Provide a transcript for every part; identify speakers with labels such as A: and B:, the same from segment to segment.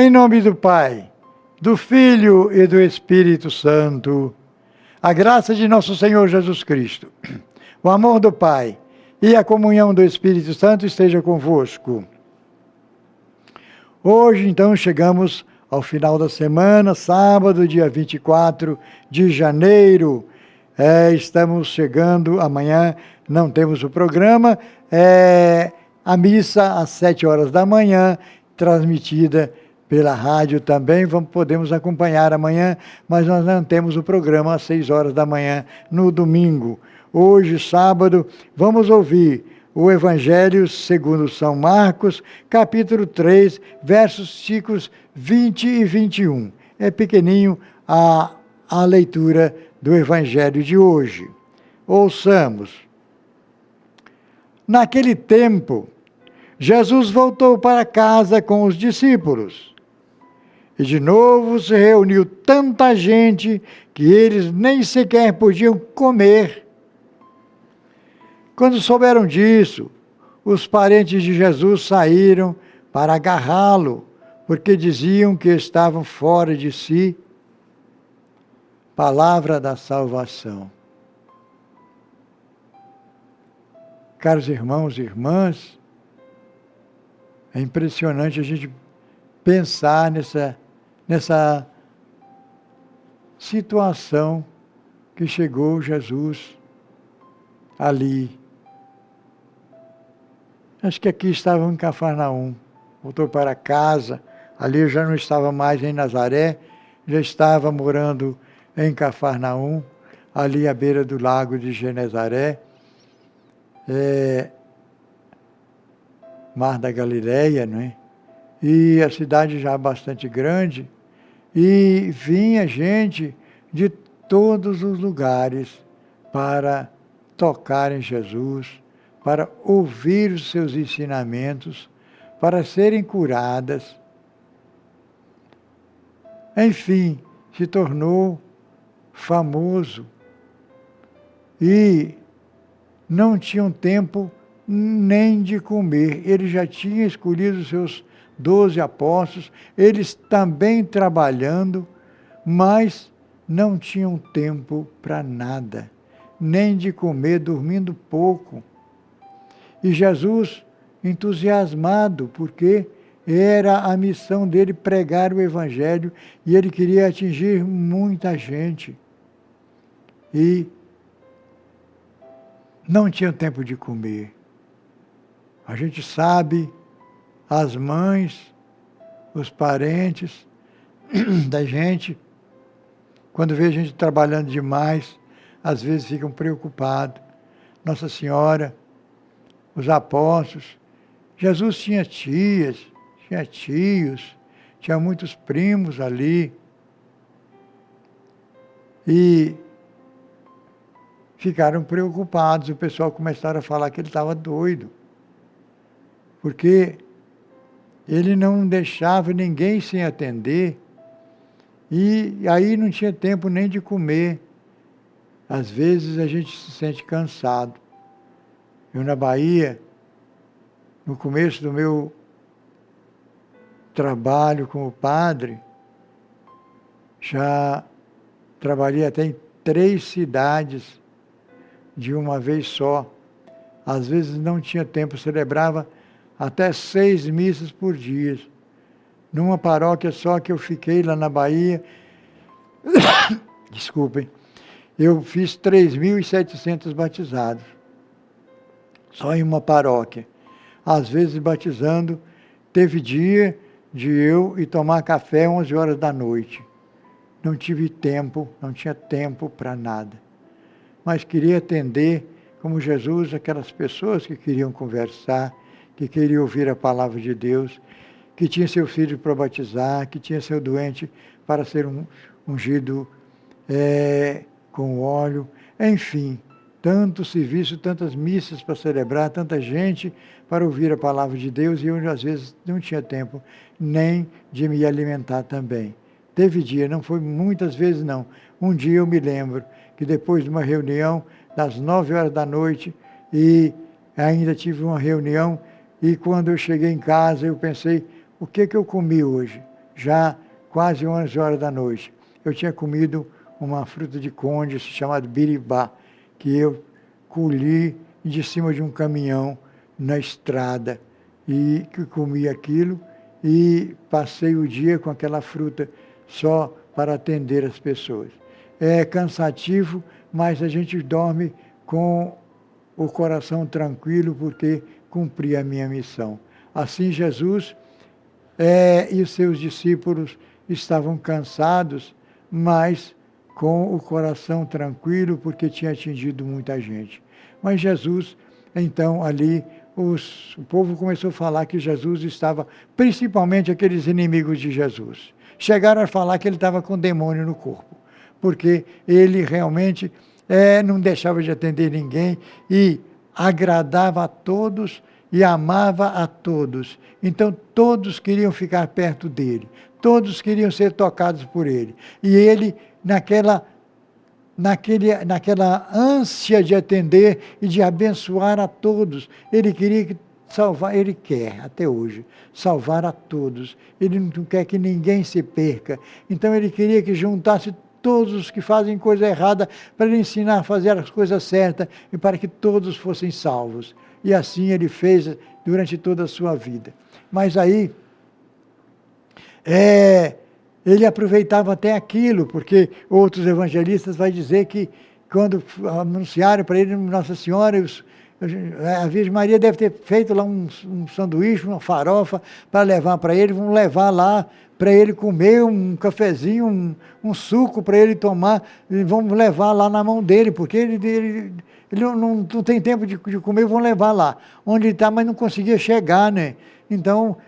A: Em nome do Pai, do Filho e do Espírito Santo, a graça de nosso Senhor Jesus Cristo, o amor do Pai e a comunhão do Espírito Santo esteja convosco. Hoje, então, chegamos ao final da semana, sábado, dia 24 de janeiro. Estamos chegando, amanhã não temos o programa, a missa às 7 horas da manhã, transmitida pela rádio também, podemos acompanhar amanhã, mas nós não temos o programa às 6 horas da manhã no domingo. Hoje, sábado, vamos ouvir o Evangelho segundo São Marcos, capítulo 3, versículos 20 e 21. É pequenininho a leitura do Evangelho de hoje. Ouçamos. Naquele tempo, Jesus voltou para casa com os discípulos. E de novo se reuniu tanta gente que eles nem sequer podiam comer. Quando souberam disso, os parentes de Jesus saíram para agarrá-lo, porque diziam que estavam fora de si. Palavra da salvação. Caros irmãos e irmãs, é impressionante a gente pensar nessa situação que chegou Jesus ali. Acho que aqui estava em Cafarnaum, voltou para casa, ali eu já não estava mais em Nazaré, já estava morando em Cafarnaum, ali à beira do lago de Genezaré, Mar da Galileia, não é? E a cidade já bastante grande, e vinha gente de todos os lugares para tocar em Jesus, para ouvir os seus ensinamentos, para serem curadas. Enfim, se tornou famoso e não tinham tempo nem de comer. Ele já tinha escolhido os seus 12 apóstolos, eles também trabalhando, mas não tinham tempo para nada, nem de comer, dormindo pouco. E Jesus, entusiasmado, porque era a missão dele pregar o Evangelho e ele queria atingir muita gente. E não tinha tempo de comer. A gente sabe, as mães, os parentes da gente, quando vê a gente trabalhando demais, às vezes ficam preocupados. Nossa Senhora, os apóstolos, Jesus tinha tias, tinha tios, tinha muitos primos ali. E ficaram preocupados, o pessoal começaram a falar que ele estava doido, porque ele não deixava ninguém sem atender, e aí não tinha tempo nem de comer. Às vezes a gente se sente cansado. Eu na Bahia, no começo do meu trabalho como padre, já trabalhei até em 3 cidades de uma vez só. Às vezes não tinha tempo, celebrava até 6 missas por dia. Numa paróquia só que eu fiquei lá na Bahia, desculpem, eu fiz 3.700 batizados, só em uma paróquia. Às vezes batizando, teve dia de eu ir tomar café 11 horas da noite. Não tive tempo, não tinha tempo para nada. Mas queria atender, como Jesus, aquelas pessoas que queriam conversar, que queriam ouvir a palavra de Deus, que tinha seu filho para batizar, que tinha seu doente para ser ungido com óleo, enfim, tanto serviço, tantas missas para celebrar, tanta gente para ouvir a palavra de Deus, e eu às vezes não tinha tempo nem de me alimentar também. Teve dia, não foi muitas vezes não, um dia eu me lembro que depois de uma reunião, das 9 horas da noite, e ainda tive uma reunião, e quando eu cheguei em casa, eu pensei, o que eu comi hoje? já quase 11 horas da noite. Eu tinha comido uma fruta de conde chamada biribá, que eu colhi de cima de um caminhão na estrada, e que comi aquilo e passei o dia com aquela fruta só para atender as pessoas. É cansativo, mas a gente dorme com o coração tranquilo porque cumpri a minha missão. Assim Jesus e os seus discípulos estavam cansados, mas com o coração tranquilo porque tinha atingido muita gente. Mas Jesus, então ali, o povo começou a falar que Jesus estava, principalmente aqueles inimigos de Jesus, chegaram a falar que ele estava com demônio no corpo, porque ele realmente não deixava de atender ninguém e agradava a todos e amava a todos. Então todos queriam ficar perto dele, todos queriam ser tocados por ele. E ele, naquela ânsia de atender e de abençoar a todos, ele queria salvar, ele quer até hoje, salvar a todos. Ele não quer que ninguém se perca. Então ele queria que juntasse todos os que fazem coisa errada para ele ensinar a fazer as coisas certas e para que todos fossem salvos. E assim ele fez durante toda a sua vida. Mas aí, ele aproveitava até aquilo, porque outros evangelistas vão dizer que quando anunciaram para ele Nossa Senhora, a Virgem Maria deve ter feito lá um sanduíche, uma farofa para levar para ele, vão levar lá para ele comer um cafezinho, um suco para ele tomar, e vão levar lá na mão dele, porque ele não tem tempo de comer, vão levar lá onde ele está, mas não conseguia chegar, né? Então,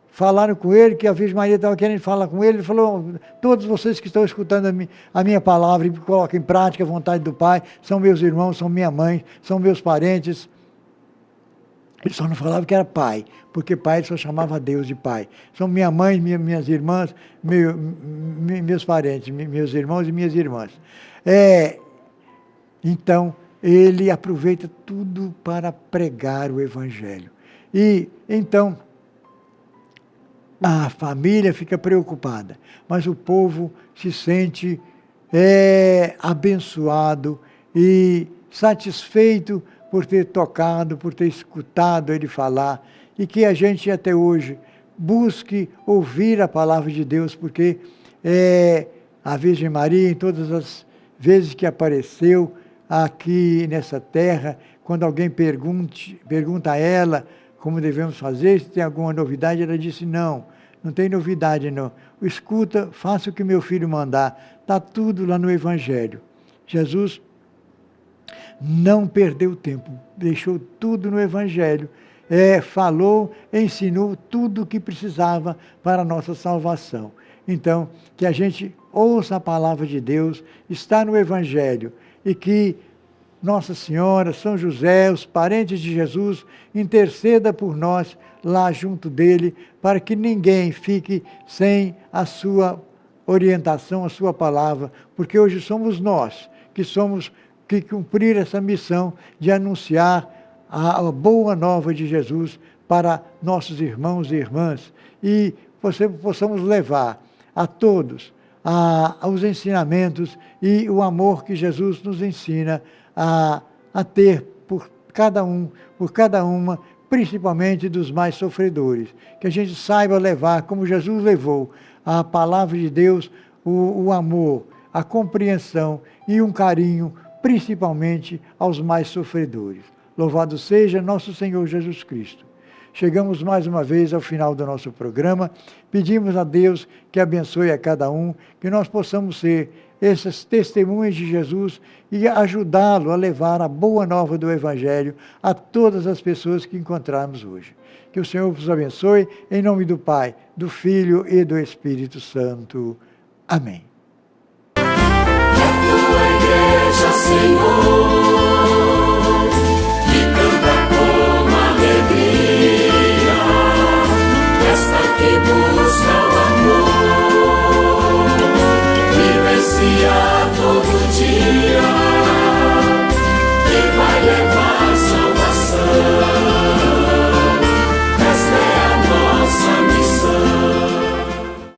A: falaram com ele que a Virgem Maria estava querendo falar com ele. Ele falou: todos vocês que estão escutando a minha palavra e colocam em prática a vontade do Pai, são meus irmãos, são minha mãe, são meus parentes. Ele só não falava que era pai, porque pai ele só chamava Deus de pai. São minha mãe, minhas irmãs, meus parentes, meus irmãos e minhas irmãs. Então, ele aproveita tudo para pregar o Evangelho. E, então, a família fica preocupada, mas o povo se sente abençoado e satisfeito por ter tocado, por ter escutado ele falar, e que a gente até hoje busque ouvir a palavra de Deus, porque a Virgem Maria, em todas as vezes que apareceu aqui nessa terra, quando alguém pergunta a ela como devemos fazer, se tem alguma novidade, ela disse: não tem novidade não. Escuta, faça o que meu filho mandar. Está tudo lá no Evangelho. Jesus não perdeu tempo, deixou tudo no Evangelho. Falou, ensinou tudo o que precisava para a nossa salvação. Então, que a gente ouça a palavra de Deus, está no Evangelho, e que Nossa Senhora, São José, os parentes de Jesus, interceda por nós lá junto dele, para que ninguém fique sem a sua orientação, a sua palavra, porque hoje somos nós que cumprir essa missão de anunciar a boa nova de Jesus para nossos irmãos e irmãs, e possamos levar a todos os ensinamentos e o amor que Jesus nos ensina a ter por cada um, por cada uma, principalmente dos mais sofredores. Que a gente saiba levar, como Jesus levou, a palavra de Deus, o amor, a compreensão e um carinho, principalmente aos mais sofredores. Louvado seja nosso Senhor Jesus Cristo. Chegamos mais uma vez ao final do nosso programa. Pedimos a Deus que abençoe a cada um, que nós possamos ser essas testemunhas de Jesus e ajudá-lo a levar a boa nova do Evangelho a todas as pessoas que encontrarmos hoje. Que o Senhor vos abençoe, em nome do Pai, do Filho e do Espírito Santo. Amém.
B: Igreja, Senhor, que canta com alegria, esta que busca o amor, vivenciar